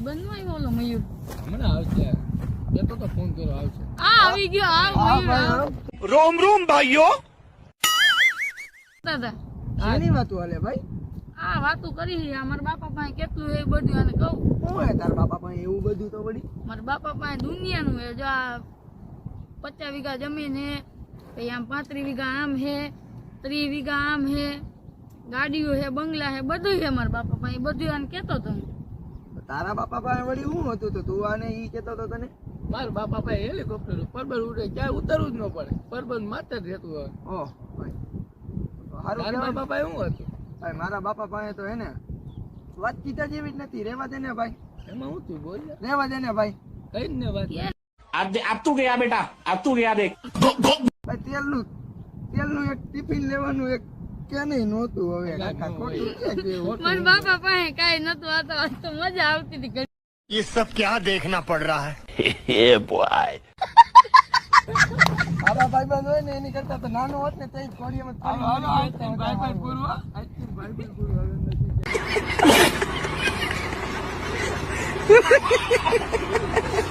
ભાઈબંધ નો આવ્યો ઓલો મયુર હમણાં આવશે કેતો તો ફોન કર્યો આવશે આવી ગયો મયુર રોમ રોમ ભાઈઓ દાદા આની વાતો હાલે ભાઈ વાતો કરી અમારા બાપા પાસે કેટલું એ બધું અને કહું શું હે તાર બાપા પાસે એવું બધું તો વળી મારા બાપા પાસે દુનિયાનું હે જો આ 50 વીઘા જમીન હે પછી આમ 35 વીઘા આમ હે 30 વીઘા આમ હે ગાડીઓ હે બંગલા હે બધું હે મારા બાપા પાસે બધું આને કેતો તો તારા બાપા પાસે વળી શું હતું તો તું આને ઈ કેતો તો તને મારા બાપા પાસે હેલિકોપ્ટર પરબત ઉડે ક્યાંય ઉતરવું જ ન પડે પરબત માત્ર જ રહેતું હોય ઓહ ભાઈ હારું તારા કહેવાય. બાપા પાસે શું હતું ભાઈ મારા બાપા પાસે તો હે ને વાતચીત જ એવી જ નથી રેવા દે ને ભાઈ એમાં હું તું બોલ રેવા દે ને ભાઈ કઈ ને વાત अब तू गया बेटा अब तू गया देख ભાઈ તેલનું એક ટિફિન લેવાનું એક કે નહીં નહોતું હવે કાકા ખોટું ક્યાં કેવું મારા બાપા પાસે કાંઈ નતું આ તો મજા આવતી હતી ये सब क्या देखना पड़ रहा है આવા ભાઈબંધ હોય ને એની કરતા તો નાનો હોત ને તઈ કોડિયામાં ભાઈ પૂરું ભાઈ પૂરું હવે નથી